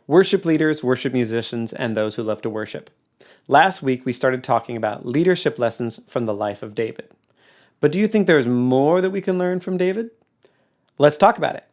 worship leaders, worship musicians, and those who love to worship. Last week, we started talking about leadership lessons from the life of David. But do you think there's more that we can learn from David? Let's talk about it.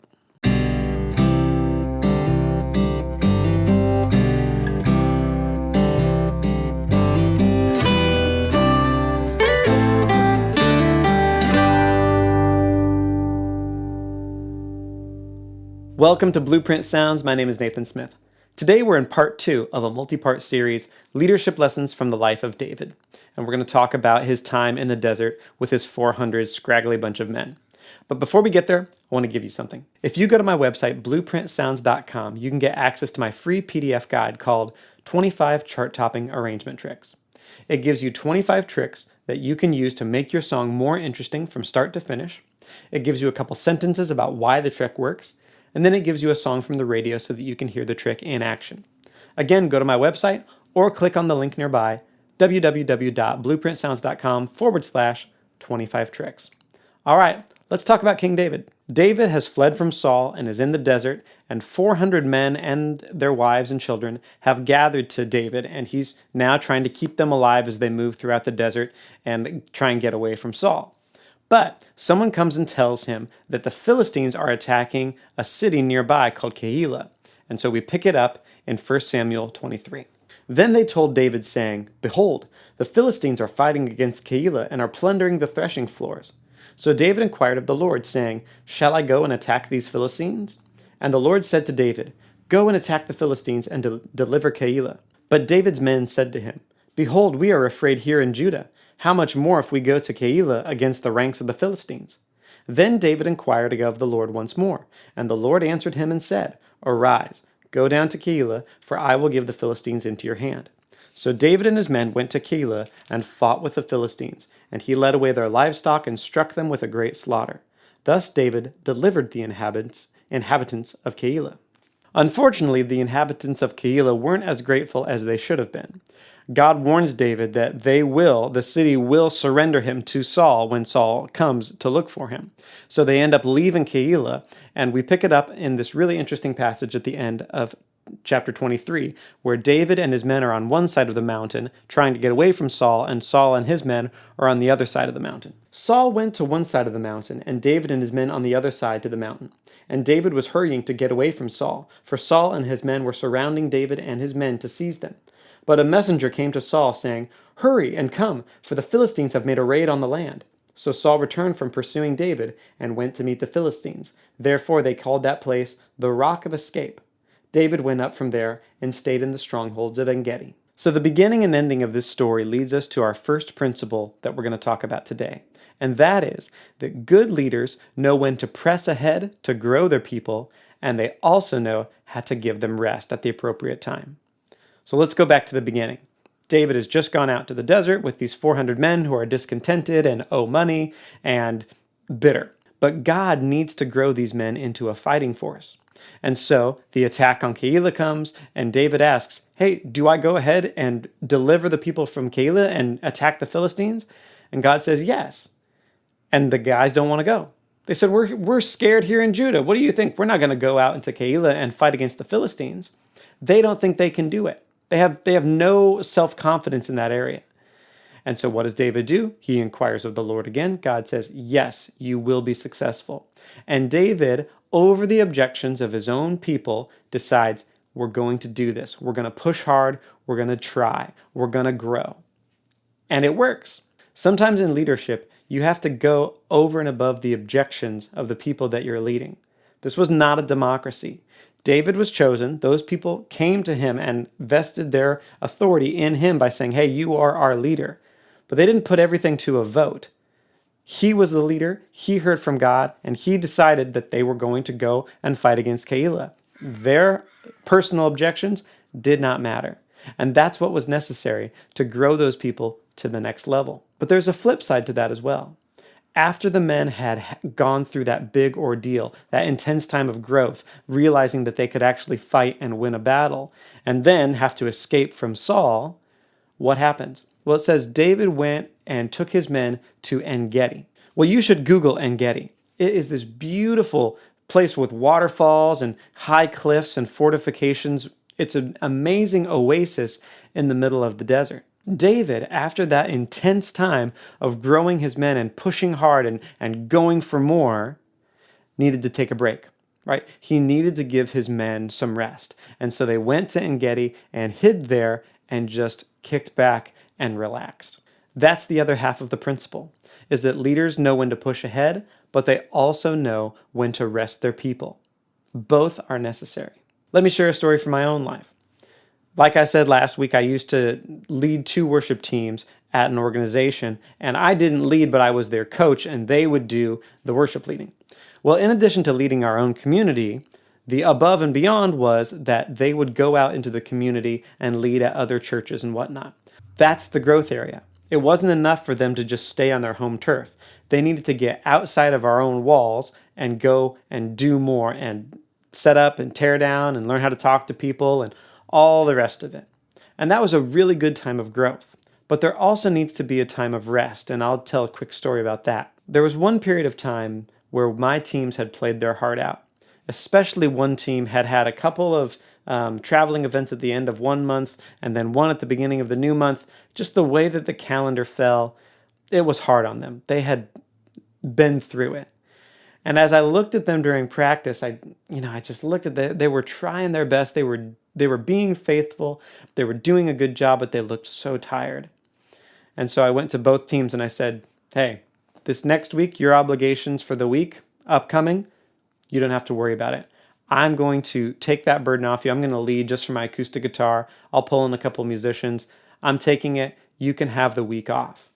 Welcome to Blueprint Sounds. My name is Nathan Smith. Today we're in part 2 of a multi-part series, Leadership Lessons from the Life of David. And we're going to talk about his time in the desert with his 400 scraggly bunch of men. But before we get there, I want to give you something. If you go to my website, blueprintsounds.com, you can get access to my free PDF guide called 25 Chart-Topping Arrangement Tricks. It gives you 25 tricks that you can use to make your song more interesting from start to finish. It gives you a couple sentences about why the trick works. And then it gives you a song from the radio so that you can hear the trick in action. Again, go to my website or click on the link nearby, www.blueprintsounds.com/25 tricks. All right, let's talk about King David. David has fled from Saul and is in the desert, and 400 men and their wives and children have gathered to David, and he's now trying to keep them alive as they move throughout the desert and try and get away from Saul. But someone comes and tells him that the Philistines are attacking a city nearby called Keilah. And so we pick it up in 1 Samuel 23. Then they told David, saying, "Behold, the Philistines are fighting against Keilah and are plundering the threshing floors." So David inquired of the Lord, saying, "Shall I go and attack these Philistines?" And the Lord said to David, "Go and attack the Philistines and deliver Keilah." But David's men said to him, "Behold, we are afraid here in Judah. How much more if we go to Keilah against the ranks of the Philistines?" Then David inquired of the Lord once more, and the Lord answered him and said, "Arise, go down to Keilah, for I will give the Philistines into your hand." So David and his men went to Keilah and fought with the Philistines, and he led away their livestock and struck them with a great slaughter. Thus David delivered the inhabitants of Keilah. Unfortunately, the inhabitants of Keilah weren't as grateful as they should have been. God warns David that the city will surrender him to Saul when Saul comes to look for him. So they end up leaving Keilah, and we pick it up in this really interesting passage at the end of chapter 23, where David and his men are on one side of the mountain trying to get away from Saul, and Saul and his men are on the other side of the mountain. Saul went to one side of the mountain, and David and his men on the other side to the mountain. And David was hurrying to get away from Saul, for Saul and his men were surrounding David and his men to seize them. But a messenger came to Saul, saying, "Hurry and come, for the Philistines have made a raid on the land." So Saul returned from pursuing David and went to meet the Philistines. Therefore they called that place the Rock of Escape. David went up from there and stayed in the strongholds of En-gedi. So the beginning and ending of this story leads us to our first principle that we're going to talk about today. And that is that good leaders know when to press ahead to grow their people, and they also know how to give them rest at the appropriate time. So let's go back to the beginning. David has just gone out to the desert with these 400 men who are discontented and owe money and bitter. But God needs to grow these men into a fighting force. And so the attack on Keilah comes, and David asks, "Hey, do I go ahead and deliver the people from Keilah and attack the Philistines?" And God says, "Yes." And the guys don't want to go. They said, we're scared here in Judah. What do you think? We're not going to go out into Keilah and fight against the Philistines. They don't think they can do it. They have no self-confidence in that area. And so what does David do? He inquires of the Lord again. God says, "Yes, you will be successful." And David, over the objections of his own people, decides, we're going to do this. We're going to push hard. We're going to try. We're going to grow. And it works. Sometimes in leadership, you have to go over and above the objections of the people that you're leading. This was not a democracy. David was chosen. Those people came to him and vested their authority in him by saying, "Hey, you are our leader." But they didn't put everything to a vote. He was the leader. He heard from God, and he decided that they were going to go and fight against Keilah. Their personal objections did not matter. And that's what was necessary to grow those people to the next level. But there's a flip side to that as well. After the men had gone through that big ordeal, that intense time of growth, realizing that they could actually fight and win a battle, and then have to escape from Saul, what happens? Well, it says David went and took his men to En-gedi. Well, you should Google En-gedi. It is this beautiful place with waterfalls and high cliffs and fortifications It's an amazing oasis in the middle of the desert. David, after that intense time of growing his men and pushing hard and going for more, needed to take a break, right? He needed to give his men some rest. And so they went to En-Gedi and hid there and just kicked back and relaxed. That's the other half of the principle, is that leaders know when to push ahead, but they also know when to rest their people. Both are necessary. Let me share a story from my own life. Like I said last week, I used to lead 2 worship teams at an organization, and I didn't lead, but I was their coach, and they would do the worship leading. Well, in addition to leading our own community, the above and beyond was that they would go out into the community and lead at other churches and whatnot. That's the growth area. It wasn't enough for them to just stay on their home turf. They needed to get outside of our own walls and go and do more and set up and tear down and learn how to talk to people and all the rest of it. And that was a really good time of growth. But there also needs to be a time of rest, and I'll tell a quick story about that. There was one period of time where my teams had played their heart out. Especially one team had had a couple of traveling events at the end of one month and then one at the beginning of the new month. Just the way that the calendar fell, it was hard on them. They had been through it. And as I looked at them during practice, I just looked at they were trying their best. They were being faithful. They were doing a good job, but they looked so tired. And so I went to both teams and I said, hey, this next week, your obligations for the week upcoming, you don't have to worry about it. I'm going to take that burden off you. I'm going to lead just for my acoustic guitar. I'll pull in a couple musicians. I'm taking it. You can have the week off.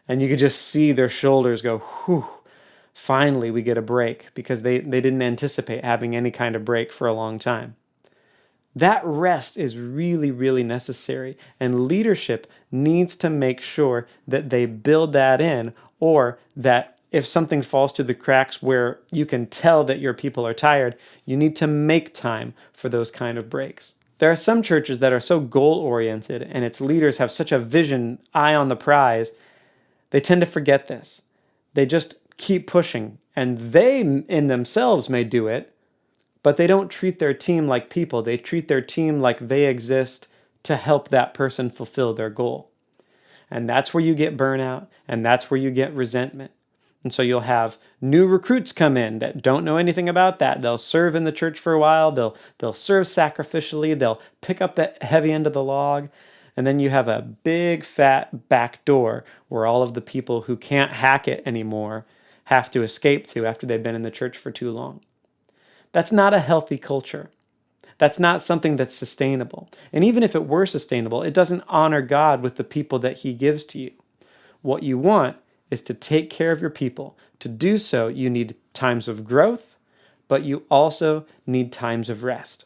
And you could just see their shoulders go, whew. Finally, we get a break, because they didn't anticipate having any kind of break for a long time. That rest is really, really necessary, and leadership needs to make sure that they build that in, or that if something falls through the cracks where you can tell that your people are tired, you need to make time for those kind of breaks. There are some churches that are so goal-oriented and its leaders have such a vision, eye on the prize, they tend to forget this. They just keep pushing, and they in themselves may do it, but they don't treat their team like people. They treat their team like they exist to help that person fulfill their goal. And that's where you get burnout, and that's where you get resentment. And so you'll have new recruits come in that don't know anything about that. They'll serve in the church for a while. They'll serve sacrificially. They'll pick up the heavy end of the log. And then you have a big fat back door where all of the people who can't hack it anymore have to escape to after they've been in the church for too long. That's not a healthy culture. That's not something that's sustainable. And even if it were sustainable, it doesn't honor God with the people that He gives to you. What you want is to take care of your people. To do so, you need times of growth, but you also need times of rest.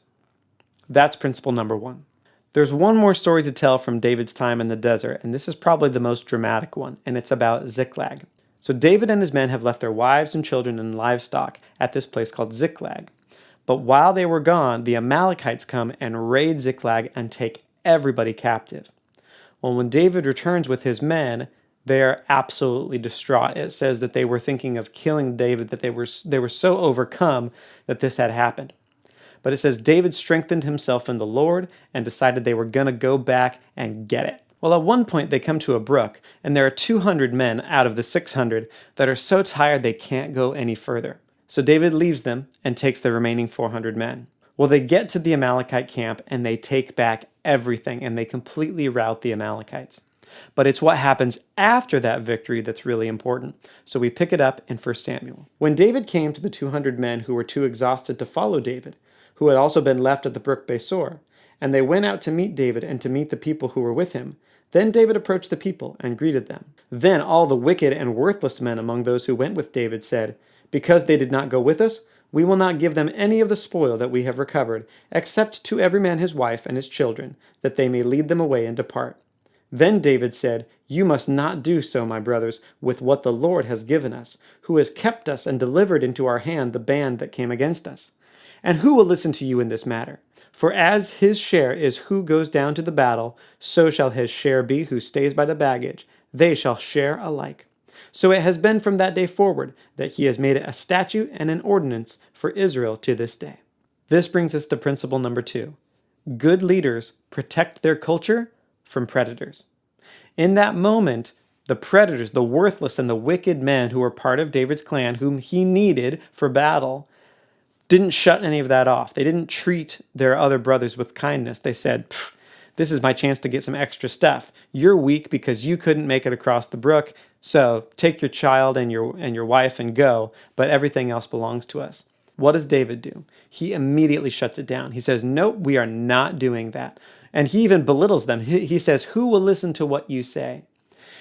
That's principle number 1. There's one more story to tell from David's time in the desert, and this is probably the most dramatic one, and it's about Ziklag. So David and his men have left their wives and children and livestock at this place called Ziklag. But while they were gone, the Amalekites come and raid Ziklag and take everybody captive. Well, when David returns with his men, they are absolutely distraught. It says that they were thinking of killing David, that they were so overcome that this had happened. But it says David strengthened himself in the Lord and decided they were going to go back and get it. Well, at one point they come to a brook, and there are 200 men out of the 600 that are so tired they can't go any further. So David leaves them and takes the remaining 400 men. Well, they get to the Amalekite camp and they take back everything, and they completely rout the Amalekites. But it's what happens after that victory that's really important. So we pick it up in 1 Samuel. When David came to the 200 men who were too exhausted to follow David, who had also been left at the brook Besor, and they went out to meet David and to meet the people who were with him, then David approached the people and greeted them. Then all the wicked and worthless men among those who went with David said, "Because they did not go with us, we will not give them any of the spoil that we have recovered, except to every man his wife and his children, that they may lead them away and depart." Then David said, "You must not do so, my brothers, with what the Lord has given us, who has kept us and delivered into our hand the band that came against us. And who will listen to you in this matter? For as his share is who goes down to the battle, so shall his share be who stays by the baggage. They shall share alike. So it has been from that day forward that he has made it a statute and an ordinance for Israel to this day." This brings us to principle number 2. Good leaders protect their culture from predators. In that moment, the predators, the worthless and the wicked men who were part of David's clan, whom he needed for battle, didn't shut any of that off. They didn't treat their other brothers with kindness. They said, this is my chance to get some extra stuff. You're weak because you couldn't make it across the brook, so take your child and your wife and go, but everything else belongs to us. What does David do? He immediately shuts it down. He says, nope, we are not doing that. And he even belittles them. He says, who will listen to what you say?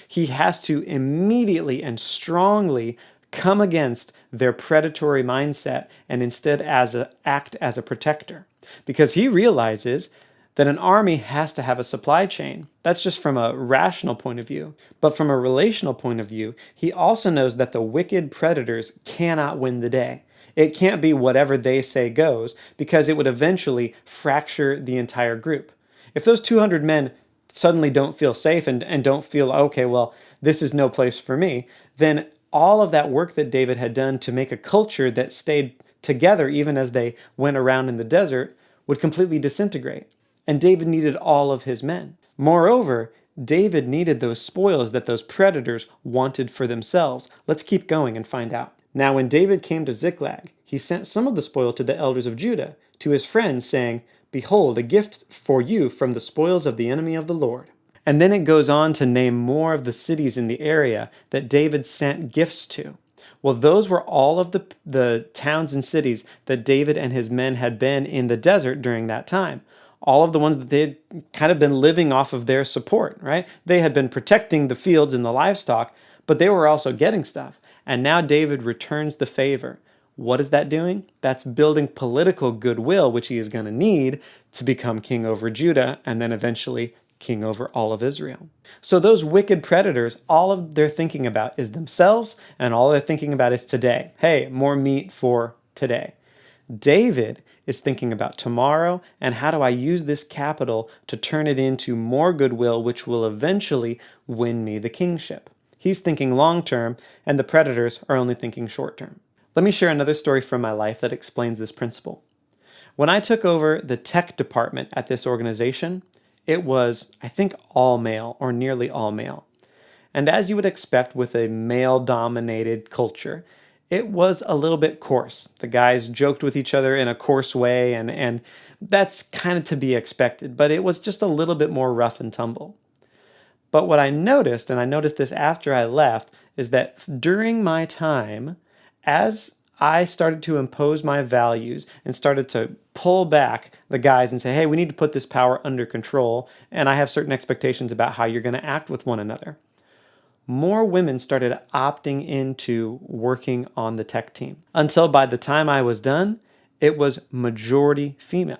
He has to immediately and strongly come against their predatory mindset and instead act as a protector. Because he realizes that an army has to have a supply chain. That's just from a rational point of view. But from a relational point of view, he also knows that the wicked predators cannot win the day. It can't be whatever they say goes, because it would eventually fracture the entire group. If those 200 men suddenly don't feel safe and don't feel, okay, well, this is no place for me, then all of that work that David had done to make a culture that stayed together even as they went around in the desert would completely disintegrate. And David needed all of his men. Moreover, David needed those spoils that those predators wanted for themselves. Let's keep going and find out. Now, when David came to Ziklag, he sent some of the spoil to the elders of Judah, to his friends, saying, behold, a gift for you from the spoils of the enemy of the Lord. And then it goes on to name more of the cities in the area that David sent gifts to. Well, those were all of the towns and cities that David and his men had been in the desert during that time. All of the ones that they had kind of been living off of their support, right? They had been protecting the fields and the livestock, but they were also getting stuff. And now David returns the favor. What is that doing? That's building political goodwill, which he is going to need to become king over Judah and then eventually king over all of Israel. So those wicked predators, all of they're thinking about is themselves, and all they're thinking about is today. Hey, more meat for today. David is thinking about tomorrow, and how do I use this capital to turn it into more goodwill, which will eventually win me the kingship. He's thinking long term, and the predators are only thinking short term. Let me share another story from my life that explains this principle. When I took over the tech department at this organization, it was, I think, all male or nearly all male. And as you would expect with a male-dominated culture, it was a little bit coarse. The guys joked with each other in a coarse way, and that's kind of to be expected, but it was just a little bit more rough and tumble. But what I noticed, and I noticed this after I left, is that during my time, as I started to impose my values and started to pull back the guys and say, hey, we need to put this power under control, and I have certain expectations about how you're going to act with one another, more women started opting into working on the tech team. Until by the time I was done, it was majority female.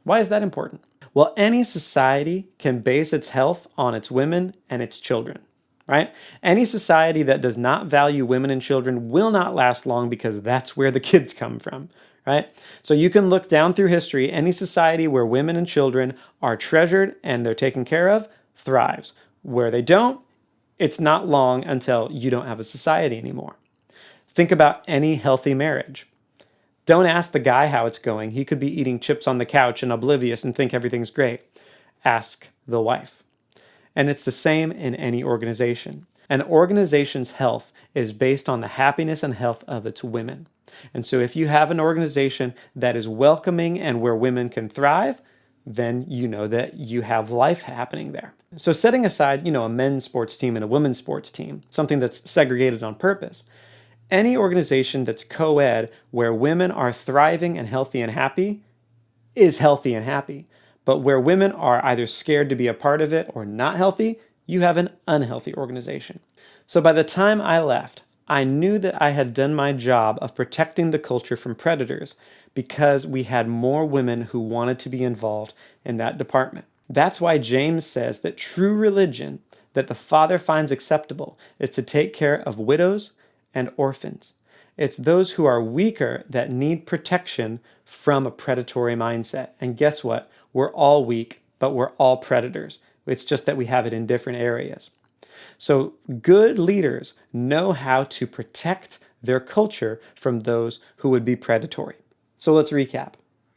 Why is that important? Well, any society can base its health on its women and its children, right? Any society that does not value women and children will not last long because that's where the kids come from, right? So you can look down through history, any society where women and children are treasured and they're taken care of thrives. Where they don't, it's not long until you don't have a society anymore. Think about any healthy marriage. Don't ask the guy how it's going. He could be eating chips on the couch and oblivious and think everything's great. Ask the wife. And it's the same in any organization. An organization's health is based on the happiness and health of its women. And so if you have an organization that is welcoming and where women can thrive, then you know that you have life happening there. So setting aside, a men's sports team and a women's sports team, something that's segregated on purpose, any organization that's co-ed where women are thriving and healthy and happy is healthy and happy. But where women are either scared to be a part of it or not healthy, you have an unhealthy organization. So by the time I left, I knew that I had done my job of protecting the culture from predators because we had more women who wanted to be involved in that department. That's why James says that true religion that the Father finds acceptable is to take care of widows and orphans. It's those who are weaker that need protection from a predatory mindset. And guess what? We're all weak, but we're all predators. It's just that we have it in different areas. So good leaders know how to protect their culture from those who would be predatory. So let's recap.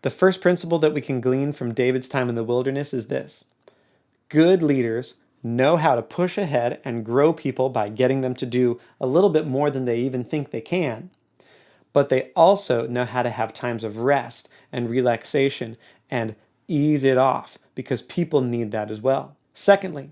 The first principle that we can glean from David's time in the wilderness is this: good leaders know how to push ahead and grow people by getting them to do a little bit more than they even think they can. But they also know how to have times of rest and relaxation and ease it off, because people need that as well. Secondly,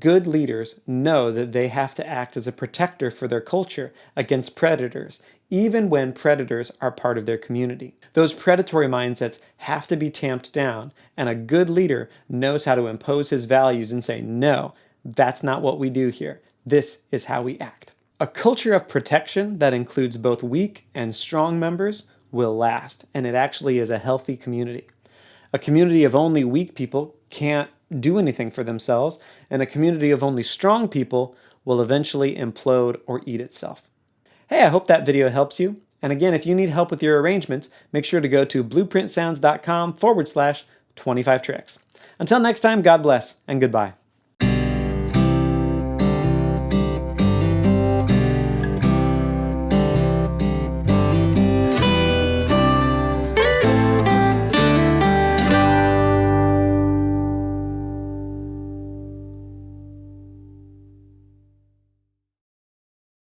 good leaders know that they have to act as a protector for their culture against predators, even when predators are part of their community. Those predatory mindsets have to be tamped down, and a good leader knows how to impose his values and say, no, that's not what we do here. This is how we act. A culture of protection that includes both weak and strong members will last, and it actually is a healthy community. A community of only weak people can't do anything for themselves, and a community of only strong people will eventually implode or eat itself. Hey, I hope that video helps you. And again, if you need help with your arrangements, make sure to go to blueprintsounds.com/25 tricks. Until next time, God bless and goodbye.